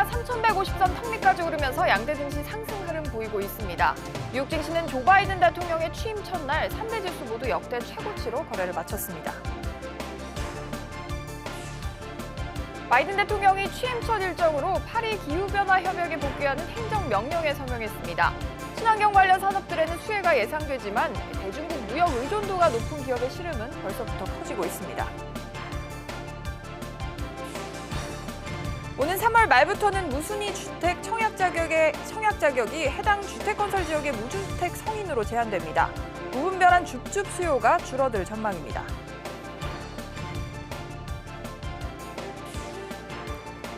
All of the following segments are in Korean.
3,150선 턱밑까지 오르면서 양대 증시 상승 흐름 보이고 있습니다. 미국 증시는 조 바이든 대통령의 취임 첫날 3대 지수 모두 역대 최고치로 거래를 마쳤습니다. 바이든 대통령이 취임 첫 일정으로 파리 기후변화 협약에 복귀하는 행정명령에 서명했습니다. 친환경 관련 산업들에는 수혜가 예상되지만 대중국 무역 의존도가 높은 기업의 시름은 벌써부터 커지고 있습니다. 오는 3월 말부터는 무순위 주택 청약 자격이 해당 주택건설 지역의 무주택 성인으로 제한됩니다. 무분별한 줍줍 수요가 줄어들 전망입니다.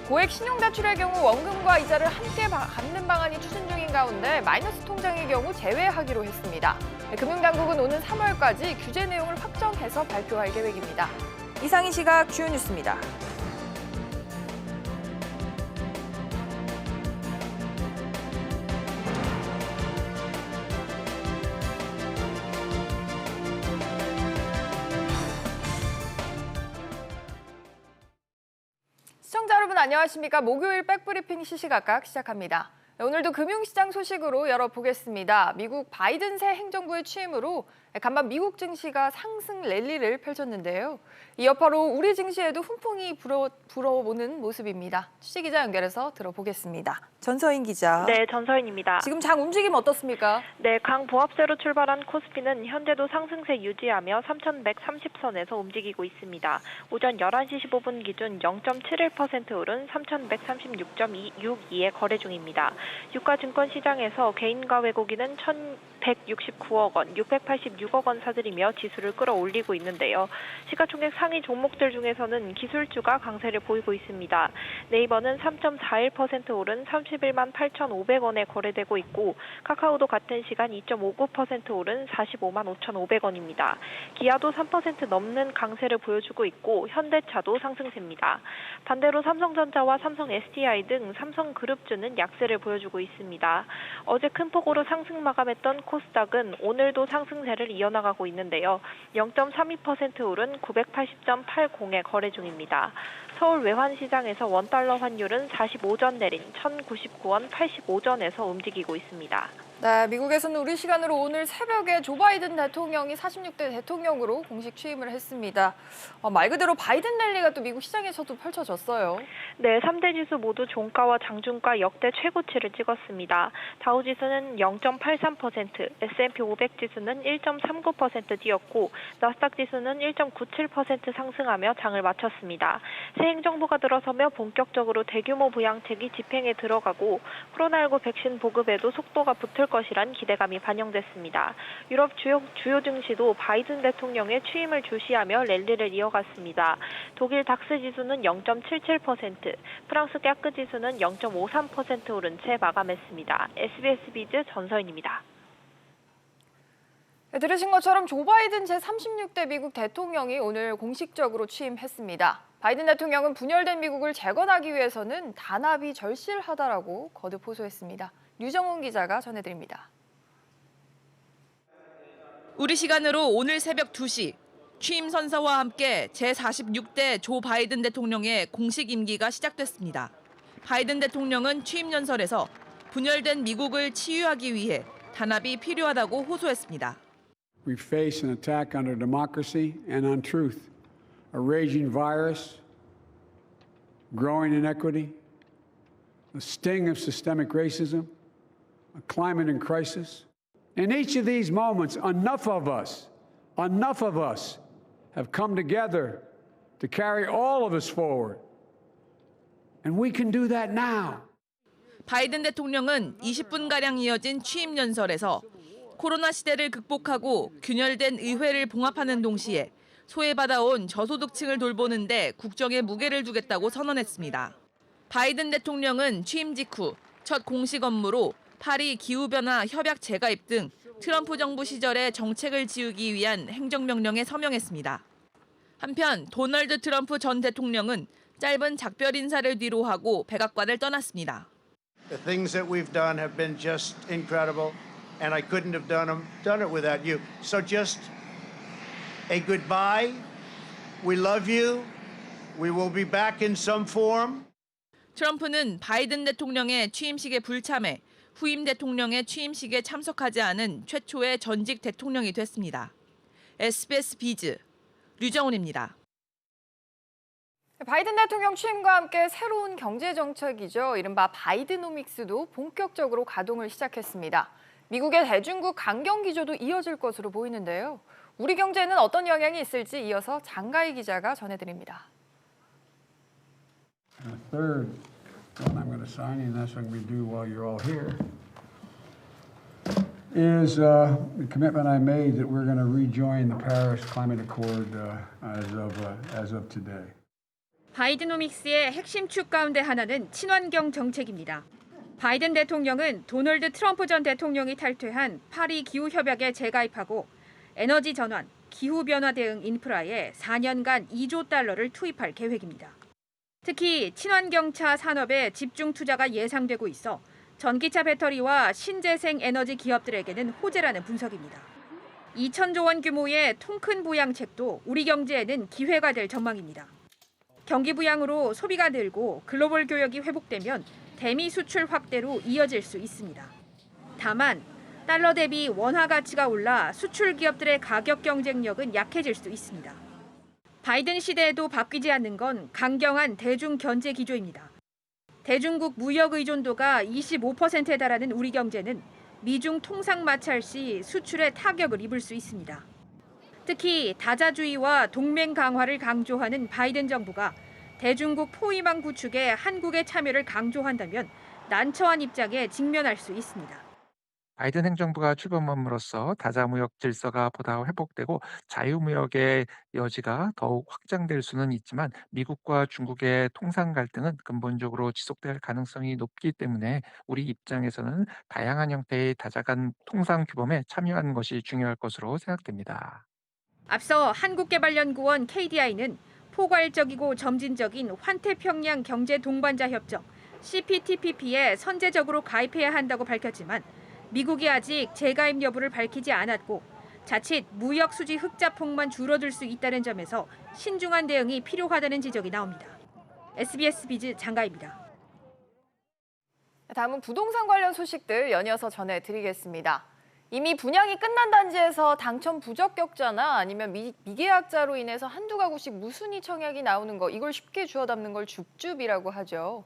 고액 신용대출의 경우 원금과 이자를 함께 갚는 방안이 추진 중인 가운데 마이너스 통장의 경우 제외하기로 했습니다. 금융당국은 오는 3월까지 규제 내용을 확정해서 발표할 계획입니다. 이상 이 시각 주요 뉴스입니다. 시청자 여러분 안녕하십니까? 목요일 백브리핑 시시각각 시작합니다. 오늘도 금융시장 소식으로 열어보겠습니다. 미국 바이든 새 행정부의 취임으로 간밤 미국 증시가 상승 랠리를 펼쳤는데요. 이 여파로 우리 증시에도 훈풍이 불어오는 모습입니다. 취재기자 연결해서 들어보겠습니다. 전서인 기자. 네, 전서인입니다. 지금 장 움직임 어떻습니까? 네, 강보합세로 출발한 코스피는 현재도 상승세 유지하며 3,130선에서 움직이고 있습니다. 오전 11시 15분 기준 0.71% 오른 3,136.62에 거래 중입니다. 유가 증권 시장에서 개인과 외국인은 1,169억 원, 686억 원 사들이며 지수를 끌어올리고 있는데요. 시가총액 상위 종목들 중에서는 기술주가 강세를 보이고 있습니다. 네이버는 3.41% 오른 31만 8,500원에 거래되고 있고 카카오도 같은 시간 2.59% 오른 45만 5,500원입니다. 기아도 3% 넘는 강세를 보여주고 있고 현대차도 상승세입니다. 반대로 삼성전자와 삼성 SDI 등 삼성그룹주는 약세를 보여주고 있습니다. 어제 큰 폭으로 상승 마감했던 코스닥은 오늘도 상승세를 이어나가고 있는데요. 0.32% 오른 980.80에 거래 중입니다. 서울 외환시장에서 원달러 환율은 45전 내린 1,099원 85전에서 움직이고 있습니다. 네, 미국에서는 우리 시간으로 오늘 새벽에 조 바이든 대통령이 46대 대통령으로 공식 취임을 했습니다. 말 그대로 바이든 랠리가 또 미국 시장에서도 펼쳐졌어요. 네, 3대 지수 모두 종가와 장중가 역대 최고치를 찍었습니다. 다우지수는 0.83%, S&P 500 지수는 1.39% 뛰었고 나스닥 지수는 1.97% 상승하며 장을 마쳤습니다. 새 행정부가 들어서며 본격적으로 대규모 부양책이 집행에 들어가고 코로나19 백신 보급에도 속도가 붙을 것이란 기대감이 반영됐습니다. 유럽 주요 증시도 바이든 대통령의 취임을 주시하며 랠리를 이어갔습니다. 독일 닥스 지수는 0.77%, 프랑스 깍크 지수는 0.53% 오른 채 마감했습니다. SBS 비즈 전서인입니다. 네, 들으신 것처럼 조 바이든 제36대 미국 대통령이 오늘 공식적으로 취임했습니다. 바이든 대통령은 분열된 미국을 재건하기 위해서는 단합이 절실하다라고 거듭 호소했습니다. 류정훈 기자가 전해드립니다. 우리 시간으로 오늘 새벽 2시 취임 선서와 함께 제46대 조 바이든 대통령의 공식 임기가 시작됐습니다. 바이든 대통령은 취임 연설에서 분열된 미국을 치유하기 위해 단합이 필요하다고 호소했습니다. We face an attack on our democracy and on truth, a raging virus, growing inequity, the sting of systemic racism, a climate in crisis. In each of these moments, enough of us have come together to carry all of us forward. And we can do that now. 바이든 대통령은 20분가량 이어진 취임 연설에서 코로나 시대를 극복하고 균열된 의회를 봉합하는 동시에 소외받아온 저소득층을 돌보는데 국정에 무게를 두겠다고 선언했습니다. 바이든 대통령은 취임 직후 첫 공식 업무로 파리 기후변화 협약 재가입 등 트럼프 정부 시절의 정책을 지우기 위한 행정명령에 서명했습니다. 한편 도널드 트럼프 전 대통령은 짧은 작별 인사를 뒤로하고 백악관을 떠났습니다. The things that we've done have been just incredible, and I couldn't have done it without you. So just a goodbye. We love you. We will be back in some form. 트럼프는 바이든 대통령의 취임식에 불참해 후임 대통령의 취임식에 참석하지 않은 최초의 전직 대통령이 됐습니다. SBS 비즈 류정훈입니다. 바이든 대통령 취임과 함께 새로운 경제 정책이죠. 이른바 바이드노믹스도 본격적으로 가동을 시작했습니다. 미국의 대중국 강경 기조도 이어질 것으로 보이는데요. 우리 경제에는 어떤 영향이 있을지 이어서 장가희 기자가 전해드립니다. And the third one I'm going to sign, and that's what we do while you're all here, is the commitment I made that we're going to rejoin the Paris Climate Accord as of today. 바이드노믹스의 핵심 축 가운데 하나는 친환경 정책입니다. 바이든 대통령은 도널드 트럼프 전 대통령이 탈퇴한 파리 기후협약에 재가입하고 에너지 전환, 기후변화 대응 인프라에 4년간 2조 달러를 투입할 계획입니다. 특히 친환경차 산업에 집중 투자가 예상되고 있어 전기차 배터리와 신재생 에너지 기업들에게는 호재라는 분석입니다. 2천조 원 규모의 통큰 부양책도 우리 경제에는 기회가 될 전망입니다. 경기 부양으로 소비가 늘고 글로벌 교역이 회복되면 대미 수출 확대로 이어질 수 있습니다. 다만 달러 대비 원화 가치가 올라 수출 기업들의 가격 경쟁력은 약해질 수 있습니다. 바이든 시대에도 바뀌지 않는 건 강경한 대중 견제 기조입니다. 대중국 무역 의존도가 25%에 달하는 우리 경제는 미중 통상 마찰 시 수출에 타격을 입을 수 있습니다. 특히 다자주의와 동맹 강화를 강조하는 바이든 정부가 대중국 포위망 구축에 한국의 참여를 강조한다면 난처한 입장에 직면할 수 있습니다. 바이든 행정부가 출범함으로써 다자무역 질서가 보다 회복되고 자유무역의 여지가 더욱 확장될 수는 있지만 미국과 중국의 통상 갈등은 근본적으로 지속될 가능성이 높기 때문에 우리 입장에서는 다양한 형태의 다자 간 통상 규범에 참여하는 것이 중요할 것으로 생각됩니다. 앞서 한국개발연구원 KDI는 포괄적이고 점진적인 환태평양 경제 동반자 협정 CPTPP에 선제적으로 가입해야 한다고 밝혔지만 미국이 아직 재가입 여부를 밝히지 않았고 자칫 무역 수지 흑자폭만 줄어들 수 있다는 점에서 신중한 대응이 필요하다는 지적이 나옵니다. SBS 비즈 장가입니다. 다음은 부동산 관련 소식들 연이어서 전해드리겠습니다. 이미 분양이 끝난 단지에서 당첨 부적격자나 아니면 미계약자로 인해서 한두 가구씩 무순위 청약이 나오는 거, 이걸 쉽게 주워 담는 걸 줍줍이라고 하죠.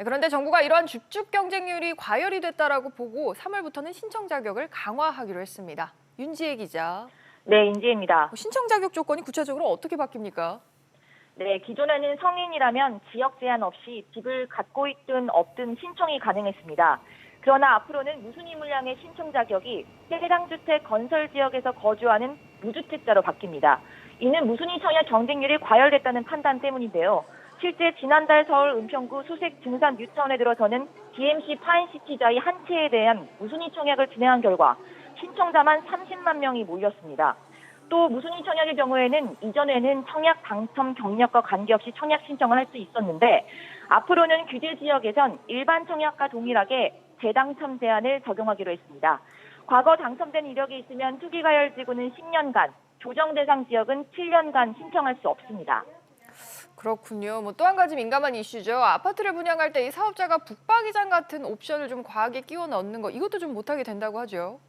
그런데 정부가 이러한 줍줍 경쟁률이 과열이 됐다라고 보고 3월부터는 신청 자격을 강화하기로 했습니다. 윤지혜 기자. 네, 인지혜입니다. 신청 자격 조건이 구체적으로 어떻게 바뀝니까? 네, 기존에는 성인이라면 지역 제한 없이 집을 갖고 있든 없든 신청이 가능했습니다. 그러나 앞으로는 무순위 물량의 신청 자격이 해당 주택 건설 지역에서 거주하는 무주택자로 바뀝니다. 이는 무순위 청약 경쟁률이 과열됐다는 판단 때문인데요. 실제 지난달 서울 은평구 수색 증산 뉴타운에 들어서는 DMC 파인시티자의 한 채에 대한 무순위 청약을 진행한 결과 신청자만 30만 명이 몰렸습니다. 또 무순위 청약의 경우에는 이전에는 청약 당첨 경력과 관계없이 청약 신청을 할 수 있었는데 앞으로는 규제 지역에선 일반 청약과 동일하게 재당첨 제한을 적용하기로 했습니다. 과거 당첨된 이력이 있으면 투기가열지구는 10년간, 조정 대상 지역은 7년간 신청할 수 없습니다. 그렇군요. 또 한 가지 민감한 이슈죠. 아파트를 분양할 때 이 사업자가 북박이장 같은 옵션을 좀 과하게 끼워 넣는 거, 이것도 좀 못하게 된다고 하죠.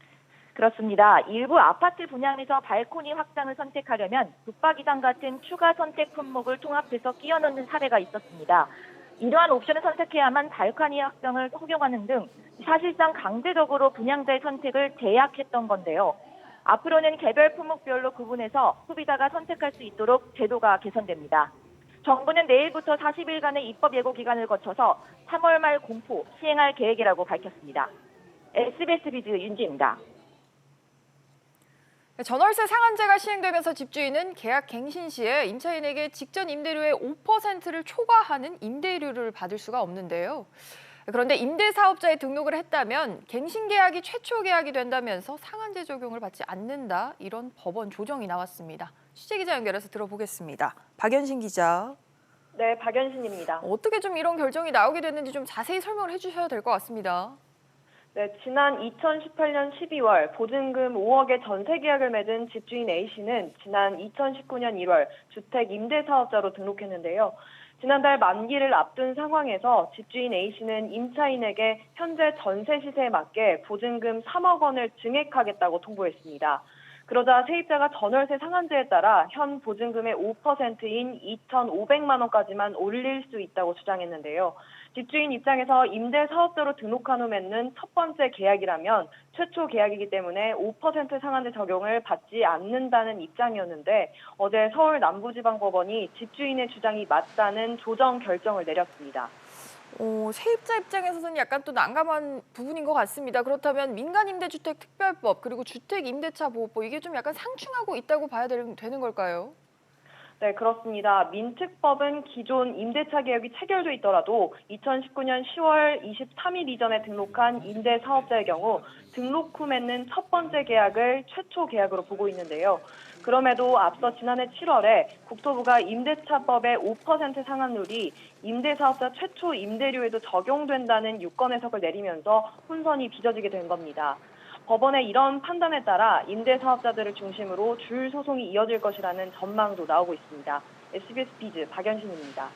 그렇습니다. 일부 아파트 분양에서 발코니 확장을 선택하려면 북박이장 같은 추가 선택 품목을 통합해서 끼워 넣는 사례가 있었습니다. 이러한 옵션을 선택해야만 발코니 확장을 허용하는 등 사실상 강제적으로 분양자의 선택을 제약했던 건데요. 앞으로는 개별 품목별로 구분해서 소비자가 선택할 수 있도록 제도가 개선됩니다. 정부는 내일부터 40일간의 입법 예고 기간을 거쳐서 3월 말 공포 시행할 계획이라고 밝혔습니다. SBS 비즈 윤지입니다. 전월세 상한제가 시행되면서 집주인은 계약 갱신 시에 임차인에게 직전 임대료의 5%를 초과하는 임대료를 받을 수가 없는데요. 그런데 임대사업자에 등록을 했다면 갱신 계약이 최초 계약이 된다면서 상한제 적용을 받지 않는다, 이런 법원 조정이 나왔습니다. 취재기자 연결해서 들어보겠습니다. 박연신 기자. 네, 박연신입니다. 어떻게 좀 이런 결정이 나오게 됐는지 좀 자세히 설명을 해주셔야 될 것 같습니다. 네, 지난 2018년 12월 보증금 5억의 전세 계약을 맺은 집주인 A씨는 지난 2019년 1월 주택 임대 사업자로 등록했는데요. 지난달 만기를 앞둔 상황에서 집주인 A씨는 임차인에게 현재 전세 시세에 맞게 보증금 3억 원을 증액하겠다고 통보했습니다. 그러자 세입자가 전월세 상한제에 따라 현 보증금의 5%인 2,500만 원까지만 올릴 수 있다고 주장했는데요. 집주인 입장에서 임대 사업자로 등록한 후 맺는 첫 번째 계약이라면 최초 계약이기 때문에 5% 상한제 적용을 받지 않는다는 입장이었는데 어제 서울 남부지방법원이 집주인의 주장이 맞다는 조정 결정을 내렸습니다. 세입자 입장에서는 약간 또 난감한 부분인 것 같습니다. 그렇다면 민간임대주택특별법 그리고 주택임대차보호법 이게 좀 약간 상충하고 있다고 봐야 되는 걸까요? 네, 그렇습니다. 민특법은 기존 임대차 계약이 체결돼 있더라도 2019년 10월 23일 이전에 등록한 임대사업자의 경우 등록 후 맺는 첫 번째 계약을 최초 계약으로 보고 있는데요. 그럼에도 앞서 지난해 7월에 국토부가 임대차법의 5% 상한률이 임대사업자 최초 임대료에도 적용된다는 유권 해석을 내리면서 혼선이 빚어지게 된 겁니다. 법원의 이런 판단에 따라 임대사업자들을 중심으로 줄 소송이 이어질 것이라는 전망도 나오고 있습니다. SBS 비즈 박연신입니다.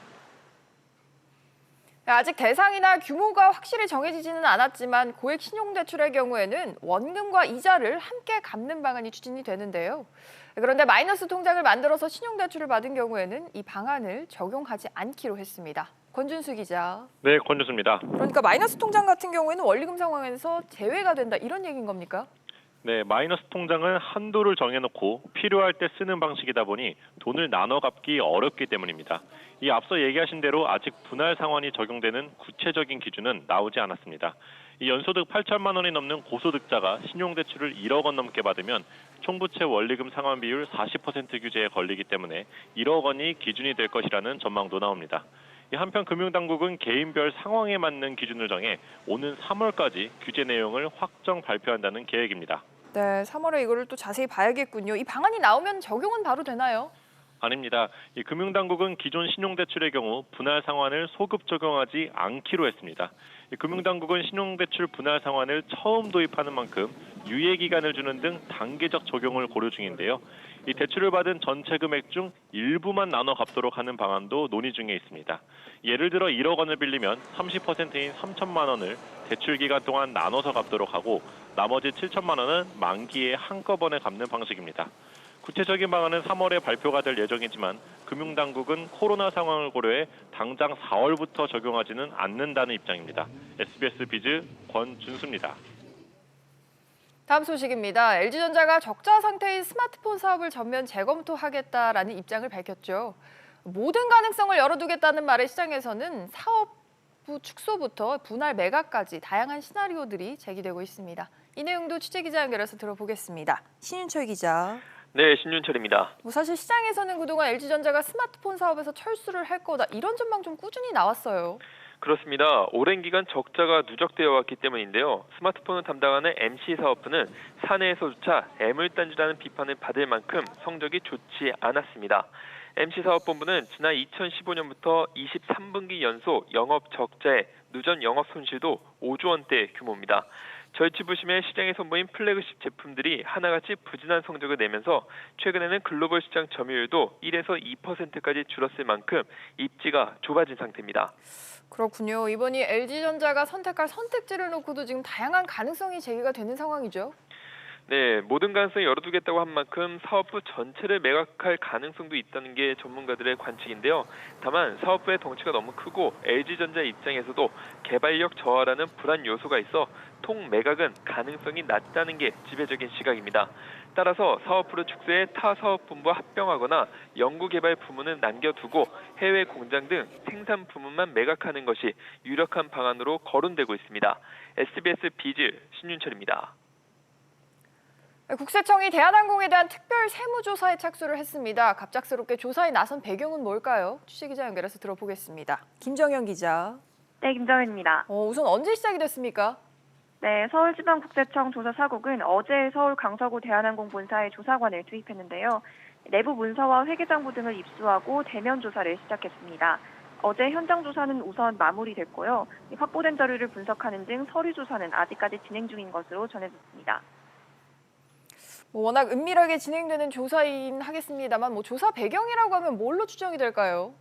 아직 대상이나 규모가 확실히 정해지지는 않았지만 고액 신용대출의 경우에는 원금과 이자를 함께 갚는 방안이 추진이 되는데요. 그런데 마이너스 통장을 만들어서 신용대출을 받은 경우에는 이 방안을 적용하지 않기로 했습니다. 권준수 기자. 네, 권준수입니다. 그러니까 마이너스 통장 같은 경우에는 원리금 상황에서 제외가 된다 이런 얘기인 겁니까? 네, 마이너스 통장은 한도를 정해놓고 필요할 때 쓰는 방식이다 보니 돈을 나눠 갚기 어렵기 때문입니다. 이 앞서 얘기하신 대로 아직 분할 상환이 적용되는 구체적인 기준은 나오지 않았습니다. 이 연소득 8천만 원이 넘는 고소득자가 신용대출을 1억 원 넘게 받으면 총부채 원리금 상환 비율 40% 규제에 걸리기 때문에 1억 원이 기준이 될 것이라는 전망도 나옵니다. 한편 금융당국은 개인별 상황에 맞는 기준을 정해 오는 3월까지 규제 내용을 확정 발표한다는 계획입니다. 네, 3월에 이거를 또 자세히 봐야겠군요. 이 방안이 나오면 적용은 바로 되나요? 아닙니다. 이 금융당국은 기존 신용대출의 경우 분할 상환을 소급 적용하지 않기로 했습니다. 금융당국은 신용대출 분할 상환을 처음 도입하는 만큼 유예 기간을 주는 등 단계적 적용을 고려 중인데요. 이 대출을 받은 전체 금액 중 일부만 나눠 갚도록 하는 방안도 논의 중에 있습니다. 예를 들어 1억 원을 빌리면 30%인 3천만 원을 대출 기간 동안 나눠서 갚도록 하고 나머지 7천만 원은 만기에 한꺼번에 갚는 방식입니다. 구체적인 방안은 3월에 발표가 될 예정이지만 금융당국은 코로나 상황을 고려해 당장 4월부터 적용하지는 않는다는 입장입니다. SBS 비즈 권준수입니다. 다음 소식입니다. LG전자가 적자 상태인 스마트폰 사업을 전면 재검토하겠다라는 입장을 밝혔죠. 모든 가능성을 열어두겠다는 말에 시장에서는 사업부 축소부터 분할 매각까지 다양한 시나리오들이 제기되고 있습니다. 이 내용도 취재기자 연결해서 들어보겠습니다. 신윤철 기자. 네, 신윤철입니다. 사실 시장에서는 그동안 LG전자가 스마트폰 사업에서 철수를 할 거다 이런 전망 좀 꾸준히 나왔어요. 그렇습니다. 오랜 기간 적자가 누적되어 왔기 때문인데요. 스마트폰을 담당하는 MC사업부는 사내에서조차 애물단지라는 비판을 받을 만큼 성적이 좋지 않았습니다. MC사업본부는 지난 2015년부터 23분기 연속 영업 적자에 누전 영업 손실도 5조 원대 규모입니다. 절치부심의 시장에 선보인 플래그십 제품들이 하나같이 부진한 성적을 내면서 최근에는 글로벌 시장 점유율도 1에서 2%까지 줄었을 만큼 입지가 좁아진 상태입니다. 그렇군요. 이번이 LG전자가 선택할 선택지를 놓고도 지금 다양한 가능성이 제기가 되는 상황이죠. 네, 모든 가능성을 열어두겠다고 한 만큼 사업부 전체를 매각할 가능성도 있다는 게 전문가들의 관측인데요. 다만 사업부의 덩치가 너무 크고 LG전자 입장에서도 개발력 저하라는 불안 요소가 있어 통매각은 가능성이 낮다는 게 지배적인 시각입니다. 따라서 사업부를 축소해 타 사업본부와 합병하거나 연구개발 부문은 남겨두고 해외 공장 등 생산 부문만 매각하는 것이 유력한 방안으로 거론되고 있습니다. SBS 비즈 신윤철입니다. 국세청이 대한항공에 대한 특별 세무조사에 착수를 했습니다. 갑작스럽게 조사에 나선 배경은 뭘까요? 취재기자 연결해서 들어보겠습니다. 김정현 기자. 네, 김정현입니다. 우선 언제 시작이 됐습니까? 네, 서울지방국세청 조사사국은 어제 서울 강서구 대한항공 본사에 조사관을 투입했는데요. 내부 문서와 회계장부 등을 입수하고 대면 조사를 시작했습니다. 어제 현장 조사는 우선 마무리됐고요. 확보된 자료를 분석하는 등 서류 조사는 아직까지 진행 중인 것으로 전해졌습니다. 워낙 은밀하게 진행되는 조사이긴 하겠습니다만 조사 배경이라고 하면 뭘로 추정이 될까요?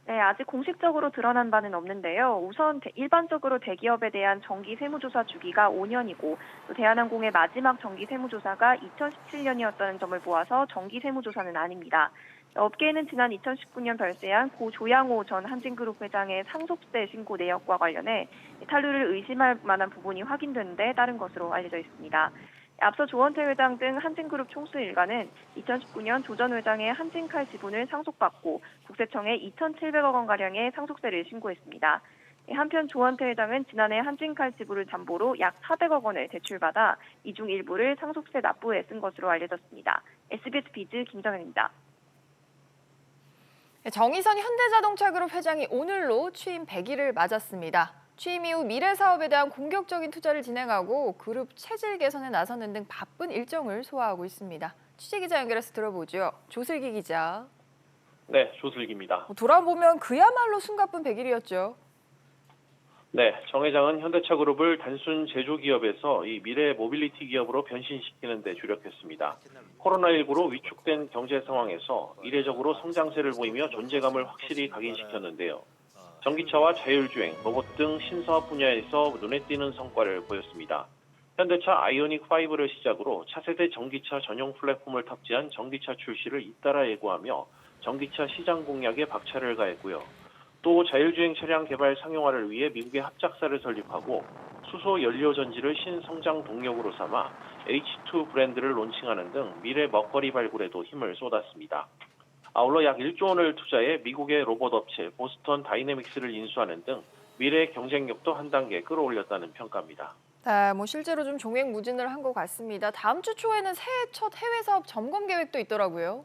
네, 아직 공식적으로 드러난 바는 없는데요. 우선 일반적으로 대기업에 대한 정기 세무조사 주기가 5년이고 또 대한항공의 마지막 정기 세무조사가 2017년이었다는 점을 보아서 정기 세무조사는 아닙니다. 업계에는 지난 2019년 발생한 고 조양호 전 한진그룹 회장의 상속세 신고 내역과 관련해 탈루를 의심할 만한 부분이 확인된 데 따른 것으로 알려져 있습니다. 앞서 조원태 회장 등 한진그룹 총수 일가는 2019년 조 전 회장의 한진칼 지분을 상속받고 국세청에 2,700억 원가량의 상속세를 신고했습니다. 한편 조원태 회장은 지난해 한진칼 지분을 담보로 약 400억 원을 대출받아 이 중 일부를 상속세 납부에 쓴 것으로 알려졌습니다. SBS 비즈 김정현입니다. 정의선 현대자동차그룹 회장이 오늘로 취임 100일을 맞았습니다. 취임 이후 미래 사업에 대한 공격적인 투자를 진행하고 그룹 체질 개선에 나서는 등 바쁜 일정을 소화하고 있습니다. 취재기자 연결해서 들어보죠. 조슬기 기자. 네, 조슬기입니다. 돌아보면 그야말로 숨가쁜 100일이었죠. 네, 정 회장은 현대차그룹을 단순 제조기업에서 이 미래 모빌리티 기업으로 변신시키는 데 주력했습니다. 코로나19로 위축된 경제 상황에서 이례적으로 성장세를 보이며 존재감을 확실히 각인시켰는데요. 전기차와 자율주행, 로봇 등 신사업 분야에서 눈에 띄는 성과를 보였습니다. 현대차 아이오닉5를 시작으로 차세대 전기차 전용 플랫폼을 탑재한 전기차 출시를 잇따라 예고하며 전기차 시장 공략에 박차를 가했고요. 또 자율주행 차량 개발 상용화를 위해 미국의 합작사를 설립하고 수소 연료 전지를 신성장 동력으로 삼아 H2 브랜드를 론칭하는 등 미래 먹거리 발굴에도 힘을 쏟았습니다. 아울러 약 1조 원을 투자해 미국의 로봇 업체 보스턴 다이내믹스를 인수하는 등 미래 경쟁력도 한 단계 끌어올렸다는 평가입니다. 네, 실제로 좀 종횡무진을 한 것 같습니다. 다음 주 초에는 새해 첫 해외 사업 점검 계획도 있더라고요.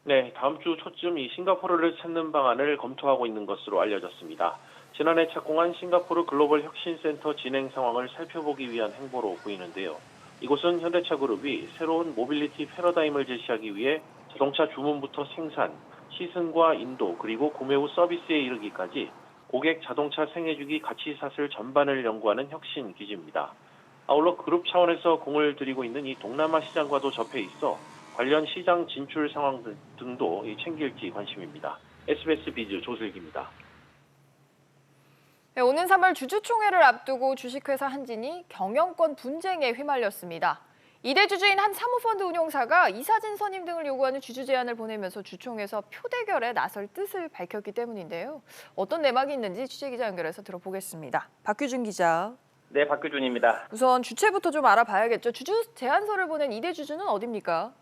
네, 다음 주 초쯤 이 싱가포르를 찾는 방안을 검토하고 있는 것으로 알려졌습니다. 지난해 착공한 싱가포르 글로벌 혁신센터 진행 상황을 살펴보기 위한 행보로 보이는데요. 이곳은 현대차그룹이 새로운 모빌리티 패러다임을 제시하기 위해 자동차 주문부터 생산, 시승과 인도, 그리고 구매 후 서비스에 이르기까지 고객 자동차 생애주기 가치사슬 전반을 연구하는 혁신 기지입니다. 아울러 그룹 차원에서 공을 들이고 있는 이 동남아 시장과도 접해 있어 관련 시장 진출 상황 등도 챙길지 관심입니다. SBS 비즈 조슬기입니다. 네, 오는 3월 주주총회를 앞두고 주식회사 한진이 경영권 분쟁에 휘말렸습니다. 2대 주주인 한 사모펀드 운용사가 이사진 선임 등을 요구하는 주주 제안을 보내면서 주총에서 표대결에 나설 뜻을 밝혔기 때문인데요. 어떤 내막이 있는지 취재기자 연결해서 들어보겠습니다. 박규준 기자. 네, 박규준입니다. 우선 주체부터 좀 알아봐야겠죠. 주주 제안서를 보낸 2대 주주는 어디입니까?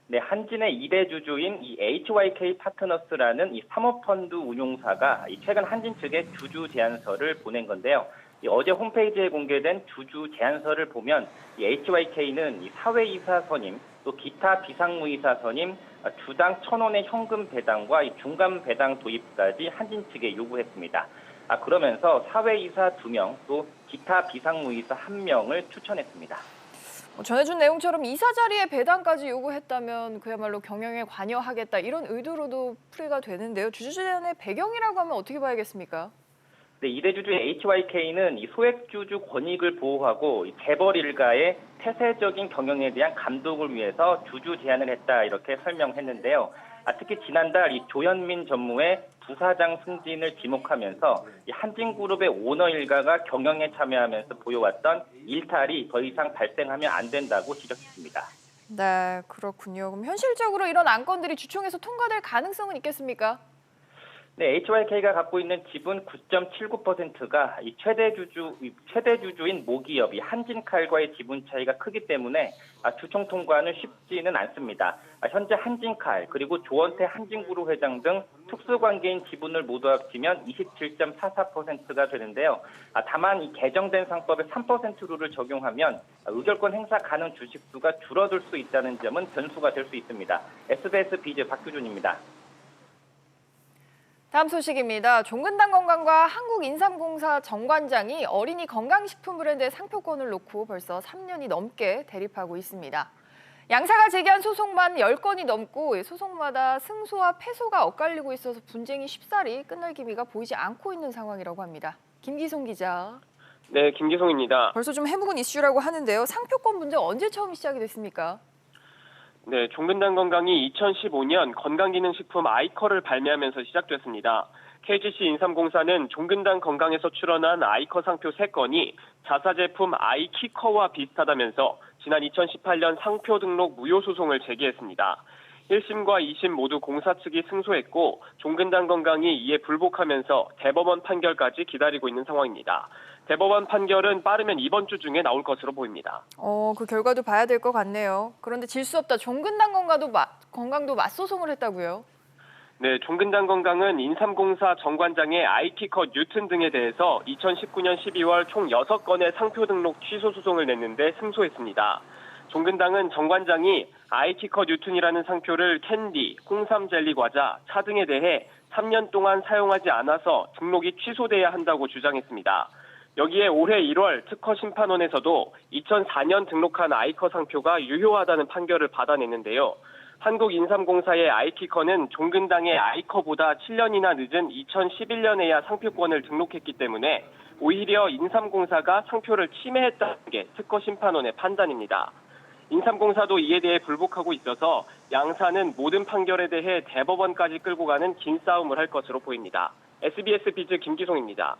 네, 한진의 2대 주주인 이 HYK 파트너스라는 이 사모펀드 운용사가 최근 한진 측에 주주 제안서를 보낸 건데요. 어제 홈페이지에 공개된 주주 제안서를 보면 이 HYK는 이 사회이사 선임, 또 기타 비상무이사 선임, 주당 1,000원의 현금 배당과 이 중간 배당 도입까지 한진 측에 요구했습니다. 그러면서 사회이사 2명, 또 기타 비상무이사 1명을 추천했습니다. 전해준 내용처럼 이사 자리에 배당까지 요구했다면 그야말로 경영에 관여하겠다 이런 의도로도 풀이가 되는데요. 주주 제안의 배경이라고 하면 어떻게 봐야겠습니까? 네, 2대 주주의 HYK는 이 소액주주 권익을 보호하고 재벌 일가의 폐쇄적인 경영에 대한 감독을 위해서 주주 제안을 했다 이렇게 설명했는데요. 특히 지난달 이 조현민 전무의 부사장 승진을 지목하면서 이 한진그룹의 오너 일가가 경영에 참여하면서 보여왔던 일탈이 더 이상 발생하면 안 된다고 지적했습니다. 네, 그렇군요. 그럼 현실적으로 이런 안건들이 주총에서 통과될 가능성은 있겠습니까? 네, HYK가 갖고 있는 지분 9.79%가 이 최대 주주인 모기업이 한진칼과의 지분 차이가 크기 때문에 주총 통과는 쉽지는 않습니다. 현재 한진칼 그리고 조원태 한진그룹 회장 등 특수관계인 지분을 모두 합치면 27.44%가 되는데요. 다만 이 개정된 상법의 3% 룰을 적용하면 의결권 행사 가능 주식수가 줄어들 수 있다는 점은 변수가 될 수 있습니다. SBS 비즈 박규준입니다. 다음 소식입니다. 종근당 건강과 한국인삼공사 정관장이 어린이 건강식품 브랜드의 상표권을 놓고 벌써 3년이 넘게 대립하고 있습니다. 양사가 제기한 소송만 10건이 넘고 소송마다 승소와 패소가 엇갈리고 있어서 분쟁이 쉽사리 끝날 기미가 보이지 않고 있는 상황이라고 합니다. 김기송 기자. 네, 김기송입니다. 벌써 좀 해묵은 이슈라고 하는데요. 상표권 분쟁 언제 처음 시작이 됐습니까? 네, 종근당 건강이 2015년 건강기능식품 아이커를 발매하면서 시작됐습니다. KGC 인삼공사는 종근당 건강에서 출원한 아이커 상표 3건이 자사제품 아이키커와 비슷하다면서 지난 2018년 상표 등록 무효 소송을 제기했습니다. 1심과 2심 모두 공사 측이 승소했고 종근당 건강이 이에 불복하면서 대법원 판결까지 기다리고 있는 상황입니다. 대법원 판결은 빠르면 이번 주 중에 나올 것으로 보입니다. 그 결과도 봐야 될 것 같네요. 그런데 질 수 없다. 종근당 건강도 맞소송을 했다고요? 네, 종근당 건강은 인삼공사 정관장의 아이키커 뉴튼 등에 대해서 2019년 12월 총 6건의 상표 등록 취소 소송을 냈는데 승소했습니다. 종근당은 정관장이 아이키커 뉴튼이라는 상표를 캔디, 홍삼 젤리 과자, 차 등에 대해 3년 동안 사용하지 않아서 등록이 취소돼야 한다고 주장했습니다. 여기에 올해 1월 특허 심판원에서도 2004년 등록한 아이커 상표가 유효하다는 판결을 받아냈는데요. 한국인삼공사의 아이키커는 종근당의 아이커보다 7년이나 늦은 2011년에야 상표권을 등록했기 때문에 오히려 인삼공사가 상표를 침해했다는 게 특허 심판원의 판단입니다. 인삼공사도 이에 대해 불복하고 있어서 양사는 모든 판결에 대해 대법원까지 끌고 가는 긴 싸움을 할 것으로 보입니다. SBS 비즈 김기송입니다.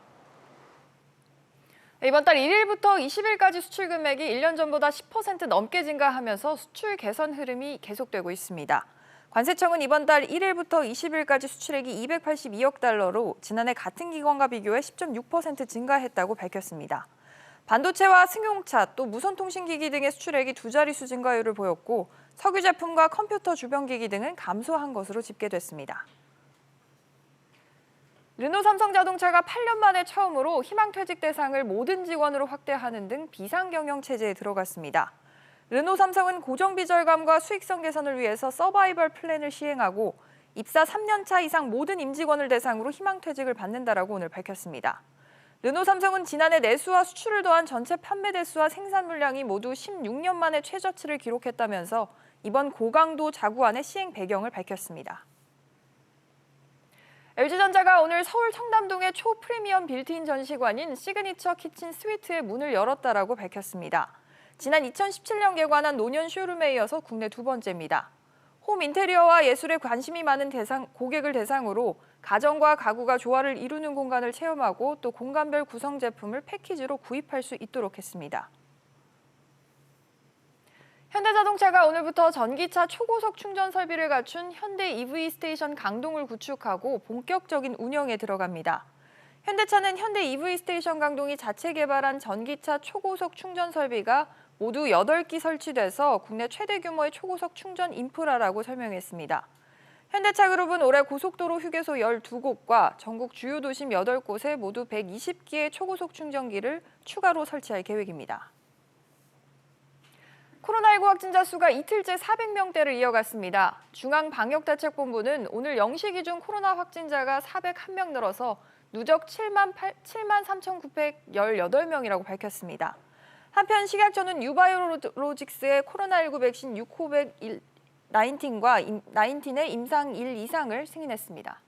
이번 달 1일부터 20일까지 수출 금액이 1년 전보다 10% 넘게 증가하면서 수출 개선 흐름이 계속되고 있습니다. 관세청은 이번 달 1일부터 20일까지 수출액이 282억 달러로 지난해 같은 기간과 비교해 10.6% 증가했다고 밝혔습니다. 반도체와 승용차, 또 무선통신기기 등의 수출액이 두 자릿수 증가율을 보였고 석유 제품과 컴퓨터 주변기기 등은 감소한 것으로 집계됐습니다. 르노 삼성자동차가 8년 만에 처음으로 희망퇴직 대상을 모든 직원으로 확대하는 등 비상경영 체제에 들어갔습니다. 르노 삼성은 고정비 절감과 수익성 개선을 위해서 서바이벌 플랜을 시행하고 입사 3년 차 이상 모든 임직원을 대상으로 희망퇴직을 받는다라고 오늘 밝혔습니다. 르노 삼성은 지난해 내수와 수출을 더한 전체 판매 대수와 생산 물량이 모두 16년 만에 최저치를 기록했다면서 이번 고강도 자구안의 시행 배경을 밝혔습니다. LG전자가 오늘 서울 청담동의 초프리미엄 빌트인 전시관인 시그니처 키친 스위트의 문을 열었다라고 밝혔습니다. 지난 2017년 개관한 노년 쇼룸에 이어서 국내 두 번째입니다. 홈 인테리어와 예술에 관심이 많은 고객을 대상으로 가정과 가구가 조화를 이루는 공간을 체험하고 또 공간별 구성 제품을 패키지로 구입할 수 있도록 했습니다. 현대자동차가 오늘부터 전기차 초고속 충전 설비를 갖춘 현대 EV 스테이션 강동을 구축하고 본격적인 운영에 들어갑니다. 현대차는 현대 EV 스테이션 강동이 자체 개발한 전기차 초고속 충전 설비가 모두 8기 설치돼서 국내 최대 규모의 초고속 충전 인프라라고 설명했습니다. 현대차그룹은 올해 고속도로 휴게소 12곳과 전국 주요 도심 8곳에 모두 120기의 초고속 충전기를 추가로 설치할 계획입니다. 코로나19 확진자 수가 이틀째 400명대를 이어갔습니다. 중앙방역대책본부는 오늘 0시 기준 코로나 확진자가 401명 늘어서 누적 73,918명이라고 밝혔습니다. 한편 식약처는 유바이오로직스의 코로나19 백신 6,19의 임상 1 이상을 승인했습니다.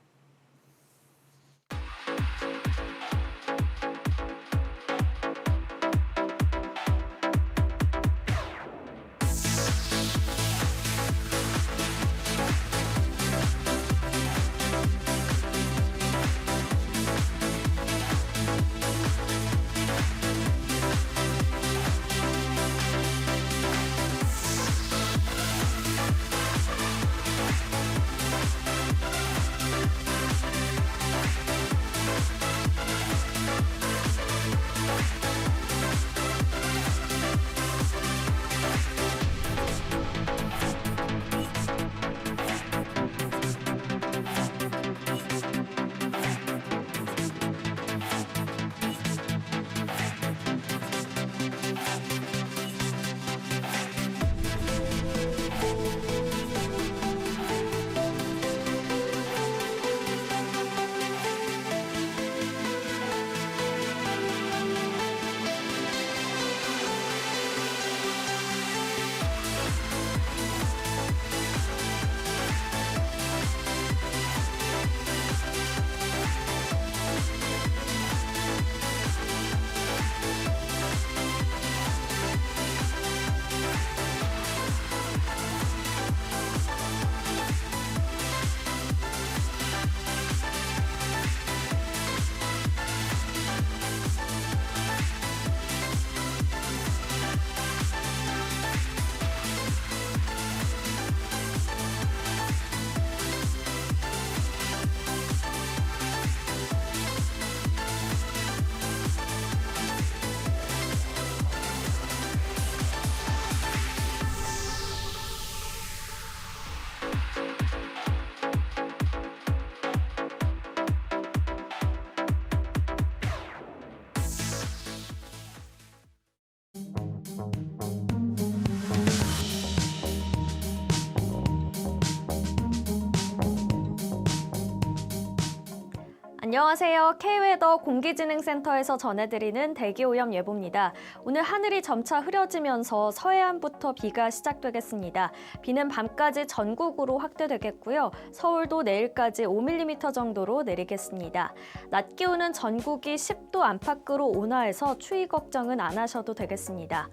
안녕하세요. K웨더 공기진흥센터에서 전해드리는 대기오염 예보입니다. 오늘 하늘이 점차 흐려지면서 서해안부터 비가 시작되겠습니다. 비는 밤까지 전국으로 확대되겠고요. 서울도 내일까지 5mm 정도로 내리겠습니다. 낮 기온은 전국이 10도 안팎으로 온화해서 추위 걱정은 안 하셔도 되겠습니다.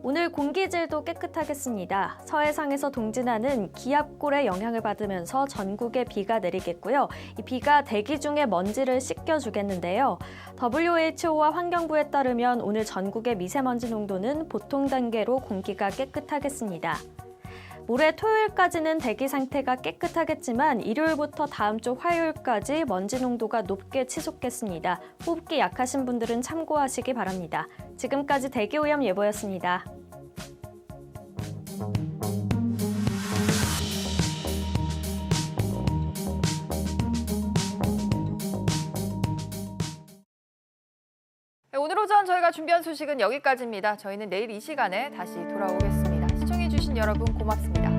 오늘 공기질도 깨끗하겠습니다. 서해상에서 동진하는 기압골의 영향을 받으면서 전국에 비가 내리겠고요. 이 비가 대기 중에 먼지를 씻겨주겠는데요. WHO와 환경부에 따르면 오늘 전국의 미세먼지 농도는 보통 단계로 공기가 깨끗하겠습니다. 모레 토요일까지는 대기 상태가 깨끗하겠지만 일요일부터 다음 주 화요일까지 먼지 농도가 높게 치솟겠습니다. 호흡기 약하신 분들은 참고하시기 바랍니다. 지금까지 대기오염 예보였습니다. 오늘 오전 저희가 준비한 소식은 여기까지입니다. 저희는 내일 이 시간에 다시 돌아오겠습니다. 시청해주신 여러분 고맙습니다.